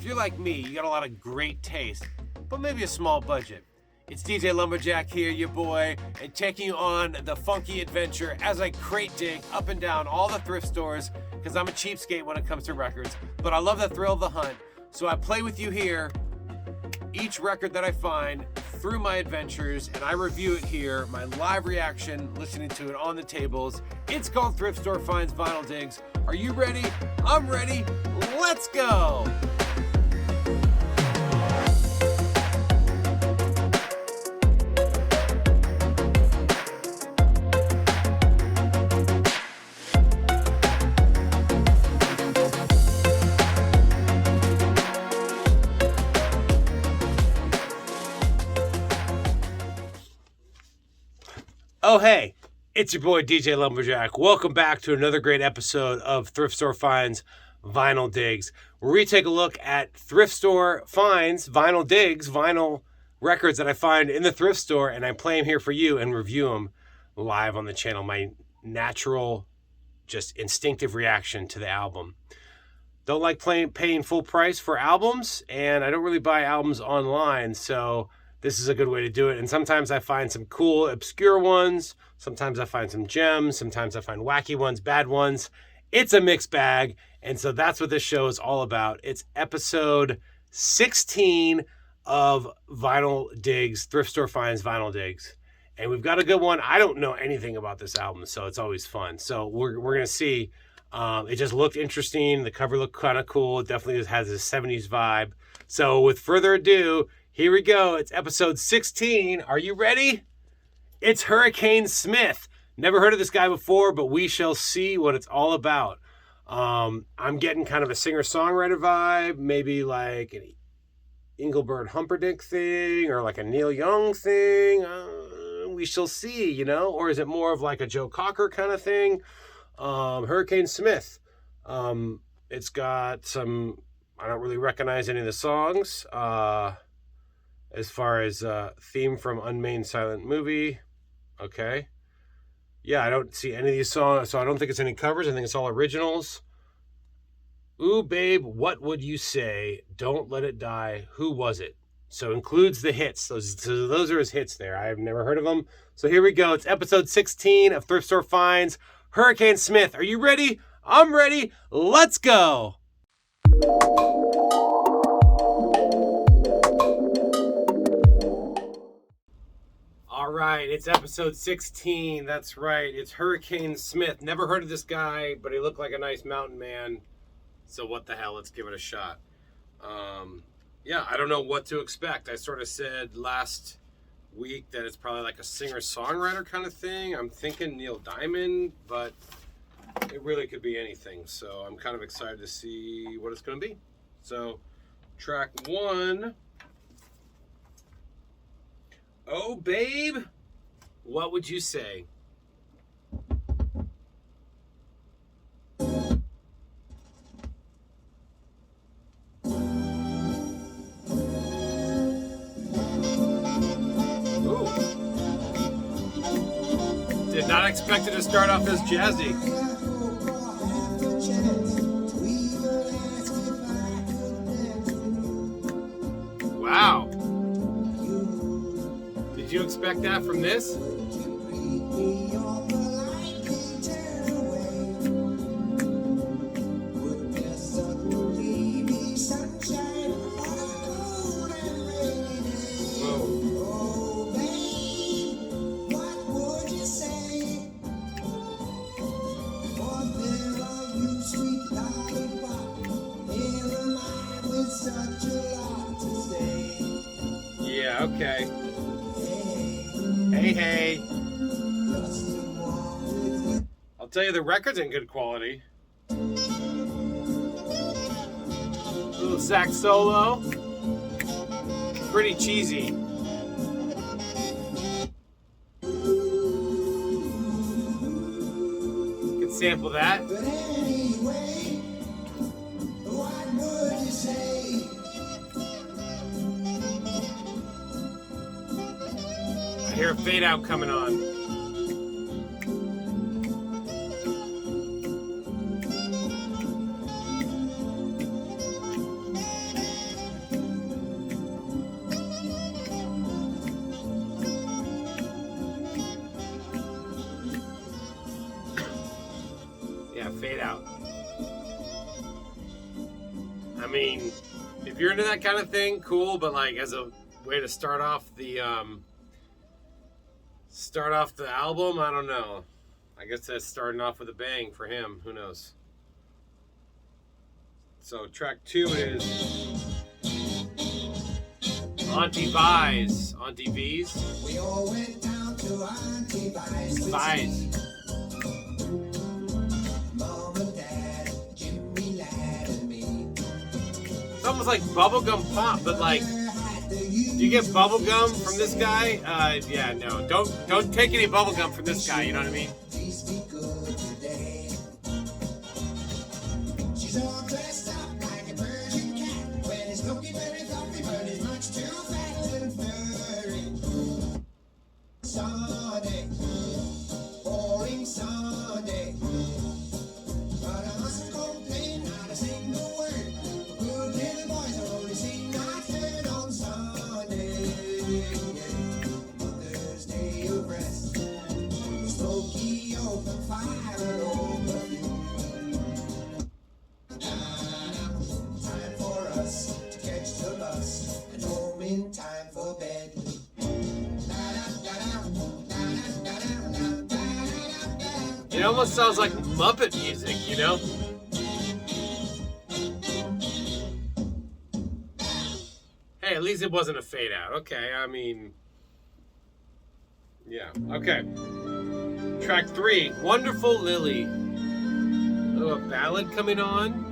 if you're like me, you got a lot of great taste, but maybe a small budget. It's DJ LumbaJack here, your boy, and taking you on the funky adventure as I crate dig up and down all the thrift stores, because I'm a cheapskate when it comes to records, but I love the thrill of the hunt. So I play with you here, each record that I find through my adventures, and I review it here, my live reaction, listening to it on the tables. It's called Thrift Store Finds Vinyl Digs. Are you ready? I'm ready. Let's go. Oh, hey, it's your boy DJ LumbaJack. Welcome back to another great episode of Thrift Store Finds Vinyl Digs, where we take a look at thrift store finds, vinyl digs, vinyl records that I find in the thrift store, and I play them here for you and review them live on the channel. My natural, just instinctive reaction to the album. Don't like paying full price for albums, and I don't really buy albums online, so this is a good way to do it. And sometimes I find some cool, obscure ones. Sometimes I find some gems. Sometimes I find wacky ones, bad ones. It's a mixed bag. And so that's what this show is all about. It's episode 16 of Vinyl Digs, Thrift Store Finds Vinyl Digs. And we've got a good one. I don't know anything about this album, so it's always fun. So we're going to see. It just looked interesting. The cover looked kind of cool. It definitely has a 70s vibe. So with further ado, here we go. It's episode 16. Are you ready? It's Hurricane Smith. Never heard of this guy before, but we shall see what it's all about. I'm getting kind of a singer-songwriter vibe, maybe like an Engelbert Humperdinck thing or like a Neil Young thing. We shall see, you know? Or is it more of like a Joe Cocker kind of thing? Hurricane Smith. It's got some, I don't really recognize any of the songs. As far as theme from Unmade Silent Movie. Okay. Yeah, I don't see any of these songs, so I don't think it's any covers. I think it's all originals. Ooh, babe, what would you say? Don't Let It Die. Who was it? So includes the hits. Those are his hits there. I have never heard of them. So here we go. It's episode 16 of Thrift Store Finds. Hurricane Smith. Are you ready? I'm ready. Let's go. All right, it's episode 16. That's right. It's Hurricane Smith. Never heard of this guy, but he looked like a nice mountain man. So what the hell? Let's give it a shot. Yeah, I don't know what to expect. I sort of said last week that it's probably like a singer-songwriter kind of thing. I'm thinking Neil Diamond, but it really could be anything. So I'm kind of excited to see what it's going to be. So track 1. Oh, babe, what would you say? Ooh. Did not expect it to start off as jazzy. Wow. Did you expect that from this? Yeah, okay. Hey. I'll tell you, the record's in good quality. Little sax solo. Pretty cheesy. Could sample that. I hear a fade out coming on. I mean, if you're into that kind of thing, cool. But like as a way to start off the album, I don't know. I guess that's starting off with a bang for him. Who knows? So track 2 is Auntie V's. Auntie V's. We all went down to Auntie V's. Mom and Dad, Jimmy, Lad, and me. It's almost like bubblegum pop, but like, do you get bubblegum from this guy? Yeah, no. Don't take any bubblegum from this guy, you know what I mean? Please be good today. She's all dressed up like a Persian cat. When it's looking very fluffy, but it's much too fat and furry. Sunday, boring Sunday. But I mustn't complain, not a single word. For good little boys are only seen, not heard on Sunday. Mother's Day of rest. Smoky open fire and over you. Time for us to catch the bus and home in time for bed. It almost sounds like Muppet music, you know? Hey, at least it wasn't a fade out. Okay, I mean... Yeah, okay. Track 3, Wonderful Lily. Oh, a ballad coming on.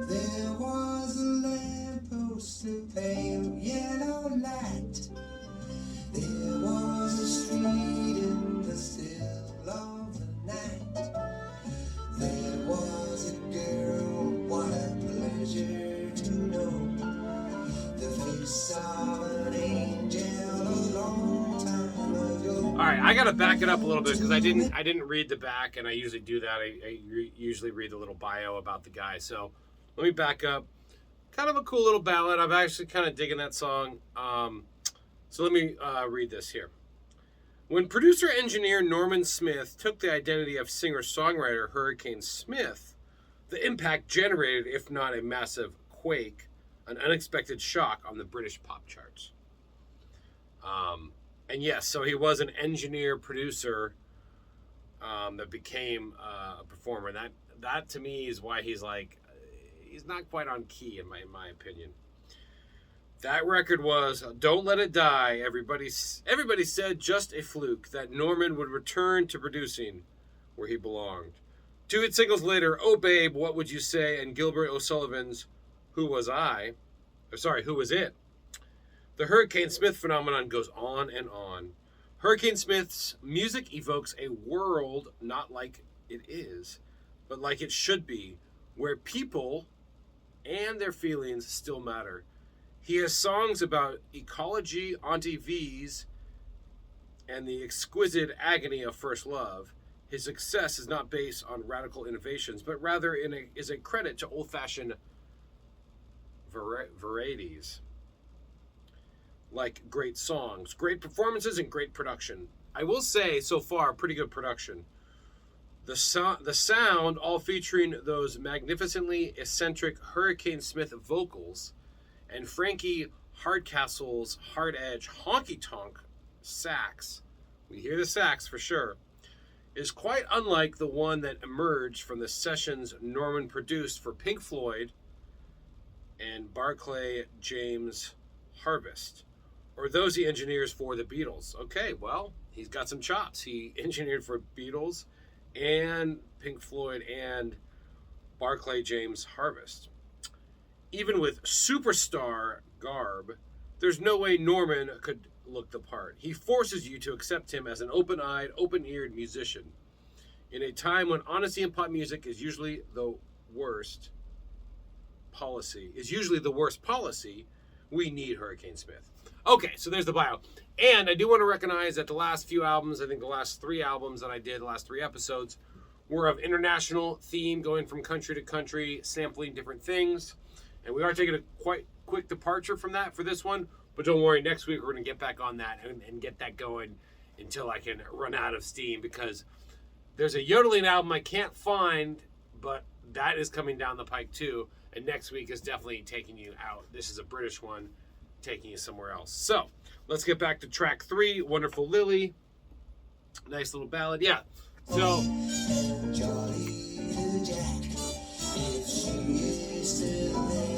There was a lamppost of pale yellow light. There was a street in the still of the night. There was a girl, what a pleasure to know. The face of an angel a long time ago. All right, I gotta back it up a little bit because I didn't read the back, and I usually do that. I usually read the little bio about the guy. So let me back up. Kind of a cool little ballad. I'm actually kind of digging that song. So let me read this here. When producer-engineer Norman Smith took the identity of singer-songwriter Hurricane Smith, the impact generated, if not a massive quake, an unexpected shock on the British pop charts. And yes, so he was an engineer-producer that became a performer. That to me is why he's not quite on key in my opinion. That record was Don't Let It Die. Everybody said just a fluke that Norman would return to producing where he belonged. 2 hit singles later, Oh Babe, What Would You Say? And Gilbert O'Sullivan's Who Was It? The Hurricane Smith phenomenon goes on and on. Hurricane Smith's music evokes a world not like it is, but like it should be, where people and their feelings still matter. He has songs about ecology, Auntie V's, and the exquisite agony of first love. His success is not based on radical innovations, but rather is a credit to old-fashioned varieties, like great songs, great performances, and great production. I will say, so far, pretty good production. The sound, all featuring those magnificently eccentric Hurricane Smith vocals, and Frankie Hardcastle's hard-edge honky-tonk sax, we hear the sax for sure, is quite unlike the one that emerged from the sessions Norman produced for Pink Floyd and Barclay James Harvest, or those he engineers for the Beatles. Okay, well, he's got some chops. He engineered for Beatles and Pink Floyd and Barclay James Harvest. Even with superstar garb, there's no way Norman could look the part. He forces you to accept him as an open-eyed, open-eared musician. In a time when honesty in pop music is usually the worst policy, we need Hurricane Smith. Okay, so there's the bio. And I do want to recognize that the last few albums, I think the last 3 albums that I did, the last 3 episodes, were of international theme, going from country to country, sampling different things. And we are taking a quite quick departure from that for this one. But don't worry, next week we're going to get back on that and get that going until I can run out of steam. Because There's a yodeling album I can't find, but that is coming down the pike too. And next week is definitely taking you out. This is a British one, taking you somewhere else. So let's get back to track 3, Wonderful Lily. Nice little ballad. Yeah. So If she is still there,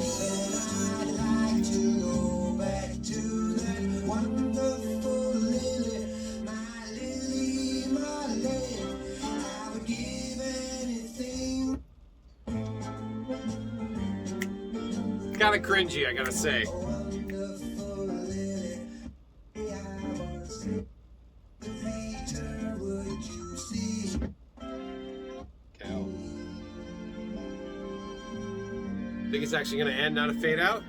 then I'd like to go back to that wonderful lily, my lily, my lily. I would give anything. kind of cringy, I gotta say. Wonderful lily, I was later, would you see? Cow. Think it's actually gonna end, not a fade out?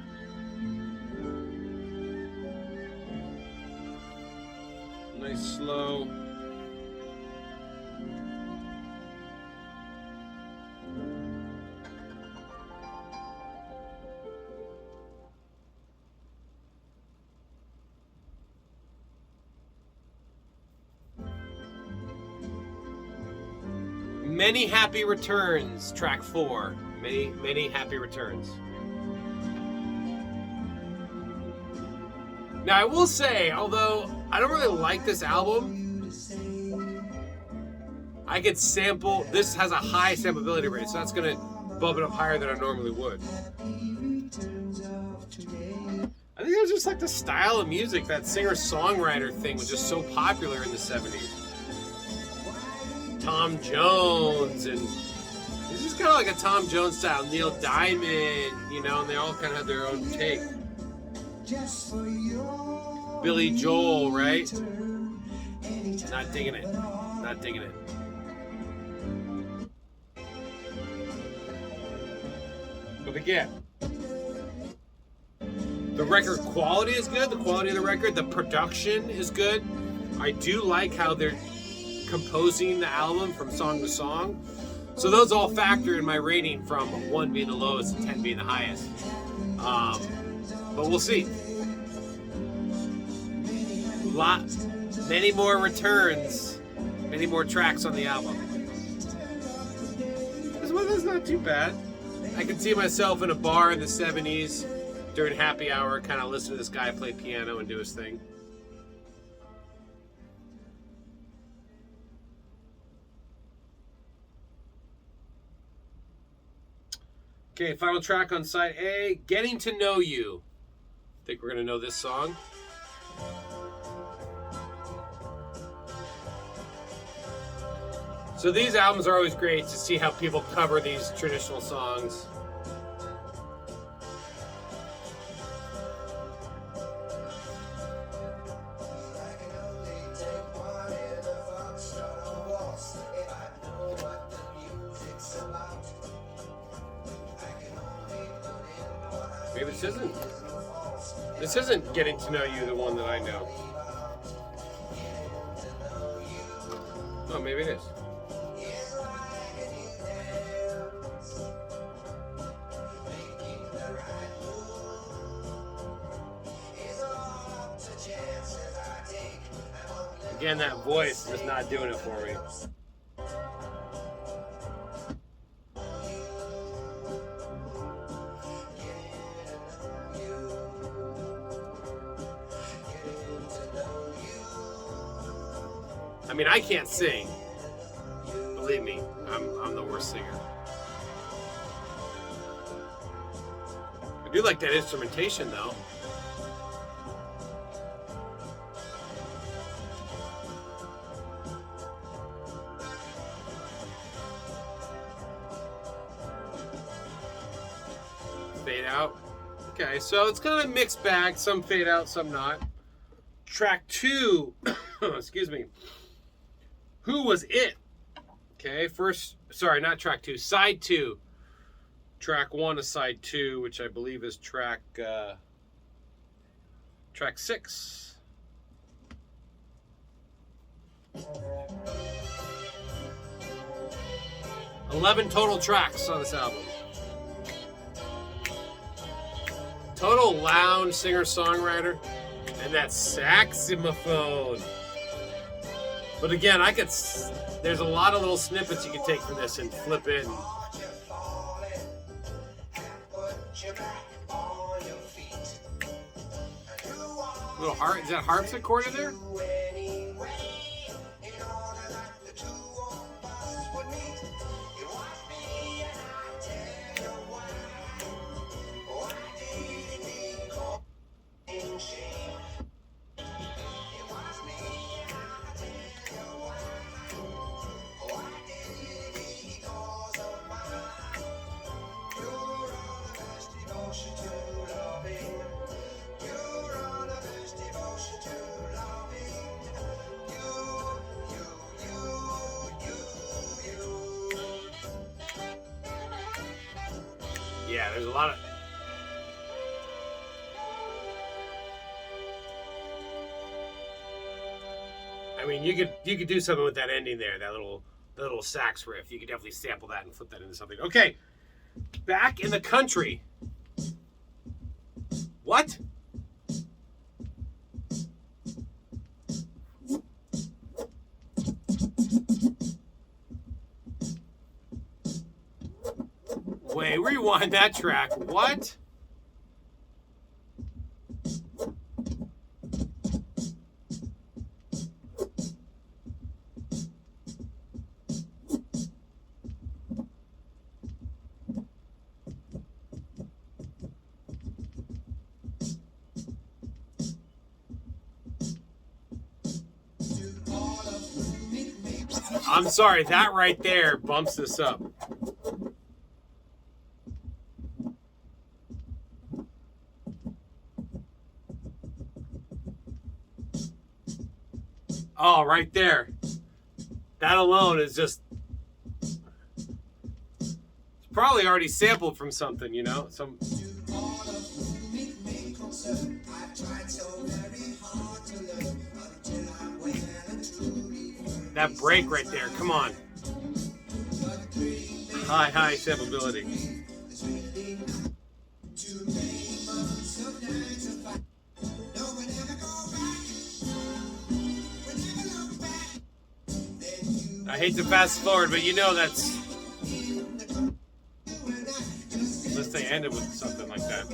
Nice slow. Many Happy Returns, track 4. Many Happy Returns. Now I will say, although I don't really like this album, I could sample, this has a high sampleability rate, so that's gonna bump it up higher than I normally would. I think it was just like the style of music, that singer-songwriter thing was just so popular in the 70s. Tom Jones, and it's just kind of like a Tom Jones style. Neil Diamond, you know, and they all kind of had their own take. Billy Joel, right? Not digging it. Not digging it. But again, the record quality is good. The quality of the record, the production is good. I do like how they're composing the album from song to song. So those all factor in my rating from 1 being the lowest and 10 being the highest. But we'll see. Many more returns, many more tracks on the album. This one is not too bad. I can see myself in a bar in the 70s during happy hour, kind of listen to this guy play piano and do his thing. Okay, final track on side A, Getting to Know You. Think we're going to know this song? So these albums are always great to see how people cover these traditional songs. Maybe this isn't Getting to Know You, the one that I know. Oh, maybe it is. Again, that voice is not doing it for me. I mean, I can't sing. Believe me, I'm the worst singer. I do like that instrumentation, though. Fade out. Okay, so it's kind of a mixed bag. Some fade out, some not. Track 2. Excuse me. Who Was It? Okay, not track 2, side 2. Track 1 is side 2, which I believe is track 6. $11 total tracks on this album. Total lounge singer-songwriter, and that saxophone. But again, there's a lot of little snippets you can take from this and flip in. Little harp, is that harpsichord in there? Yeah, there's a lot of... I mean, you could do something with that ending there, that little sax riff. You could definitely sample that and flip that into something. Okay, back in the country. What? Wait, rewind that track. What? I'm sorry, that right there bumps this up. Oh, right there. That alone is just... It's probably already sampled from something, you know? That break right there, come on. High samplability. I hate to fast forward, but you know that's... Unless they ended with something like that.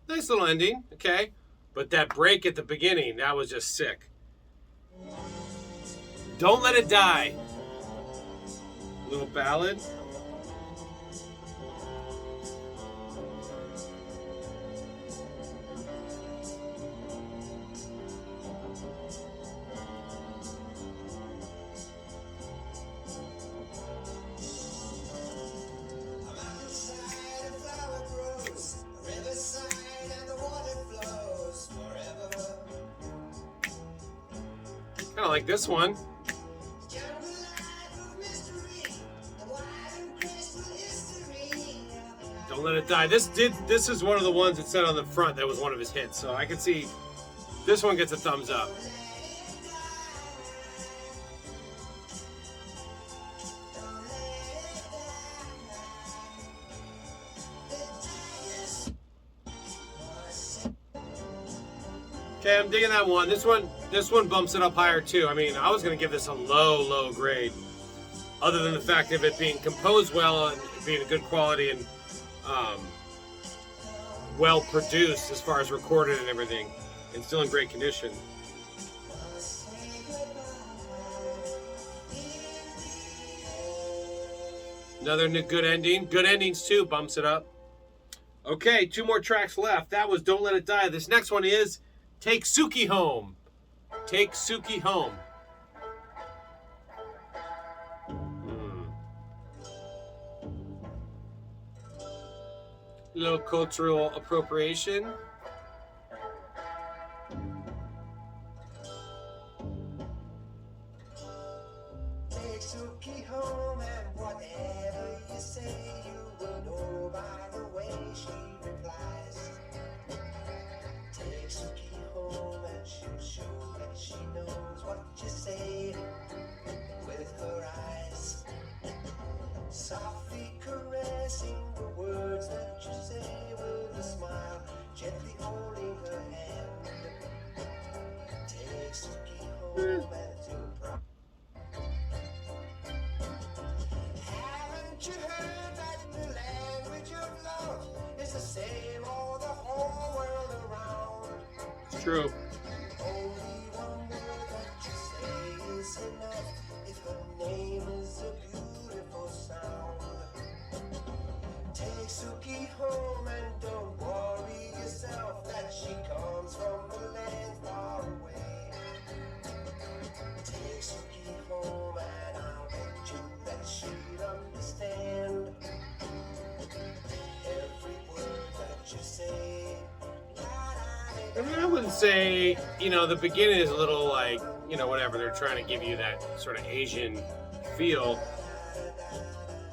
Nice little ending, okay. But that break at the beginning, that was just sick. Don't Let It Die. Little ballad. Kind of like this one. Don't Let It Die. This is one of the ones that said on the front that was one of his hits, so I can see this one gets a thumbs up. Okay, I'm digging that one. This one bumps it up higher too. I mean, I was gonna give this a low grade, other than the fact of it being composed well and being a good quality and well produced as far as recorded and everything, and still in great condition. Another good ending. Good endings too, bumps it up. Okay, 2 more tracks left. That was Don't Let It Die. This next one is Take Suki Home. Take Suki Home. Little cultural appropriation. Take Suki home, and whatever you say, you will know by the way she replies. Take Suki home, and she'll show that she knows what you say with her eyes, softly caressing the words that you say with a smile, gently holding her hand. Take Suki home and to prom. Haven't you heard that the language of love is the same all the whole world around? It's true. Only one word that you say is enough if her name is a beautiful sound. Take Suki home and don't worry yourself that she comes from the land far away. Take Suki home and I'll bet you that she'd understand every word that you say. I mean, I wouldn't say, the beginning is a little like, whatever. They're trying to give you that sort of Asian feel.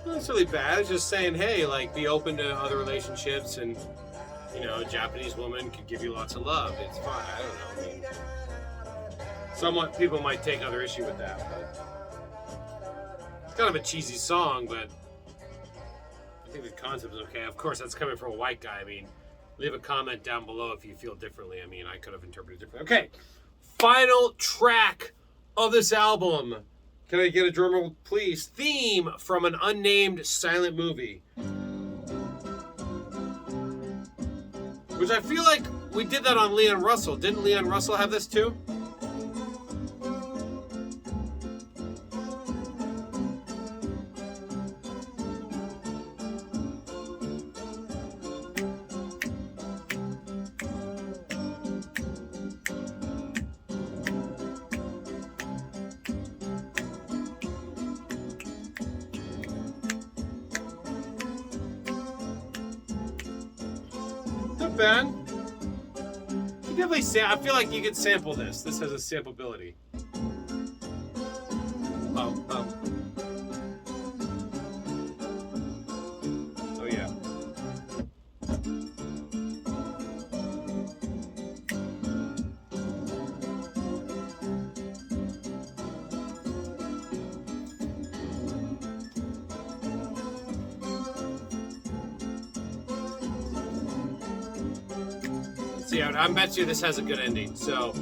Not necessarily bad. It's just saying, hey, like, be open to other relationships, and, a Japanese woman could give you lots of love. It's fine. I don't know. I mean, somewhat people might take other issue with that, but it's kind of a cheesy song, but I think the concept is okay. Of course, that's coming from a white guy. I mean, leave a comment down below if you feel differently. I mean, I could have interpreted it differently. Okay, final track of this album. Can I get a drum roll, please? Theme from an unnamed silent movie. Which I feel like we did that on Leon Russell. Didn't Leon Russell have this too? Bad. You definitely I feel like you could sample this. This has a samplability. Oh yeah. See, I bet you this has a good ending, so.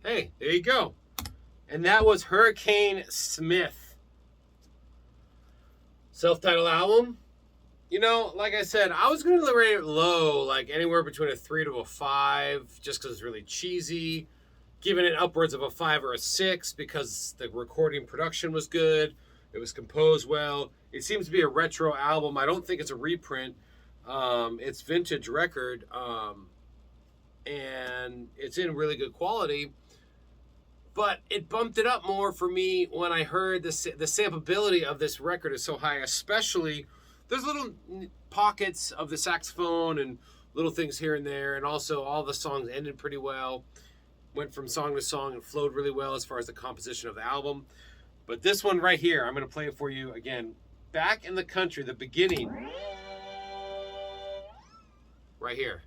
Hey, there you go. And that was Hurricane Smith. Self-titled album. Like I said, I was going to rate it low, like anywhere between a 3 to a 5, just because it's really cheesy. Giving it upwards of a 5 or a 6 because the recording production was good. It was composed well. It seems to be a retro album. I don't think it's a reprint. It's vintage record. And it's in really good quality. But it bumped it up more for me when I heard the samplability of this record is so high. Especially, there's little pockets of the saxophone and little things here and there. And also all the songs ended pretty well. Went from song to song and flowed really well as far as the composition of the album. But this one right here, I'm going to play it for you again. Back in the Country, the beginning. Right here.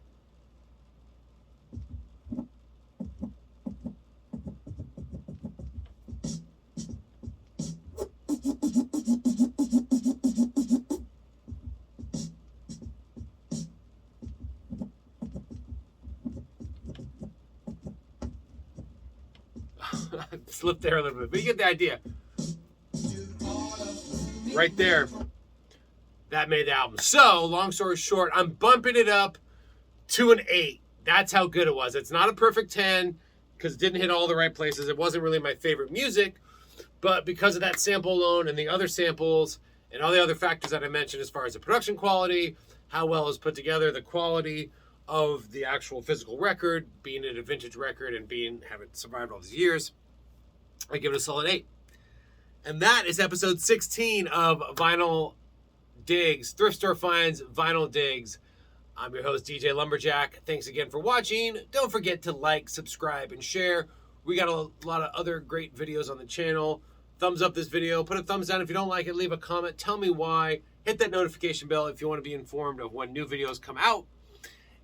Slipped there a little bit, but you get the idea. Right there. That made the album. So, long story short, I'm bumping it up to an 8. That's how good it was. It's not a perfect 10 because it didn't hit all the right places. It wasn't really my favorite music, but because of that sample alone and the other samples and all the other factors that I mentioned as far as the production quality, how well it was put together, the quality of the actual physical record, being it a vintage record and having survived all these years, I give it a solid 8. And that is episode 16 of Vinyl Digs, Thrift Store Finds Vinyl Digs. I'm your host, DJ LumbaJack. Thanks again for watching. Don't forget to like, subscribe, and share. We got a lot of other great videos on the channel. thumbs up this video. Put a thumbs down if you don't like it. Leave a comment. Tell me why. Hit that notification bell if you want to be informed of when new videos come out.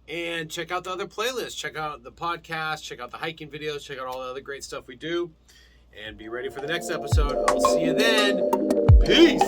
And check out the other playlists. Check out the podcast. Check out the hiking videos. Check out all the other great stuff we do. And be ready for the next episode. I'll see you then. Peace.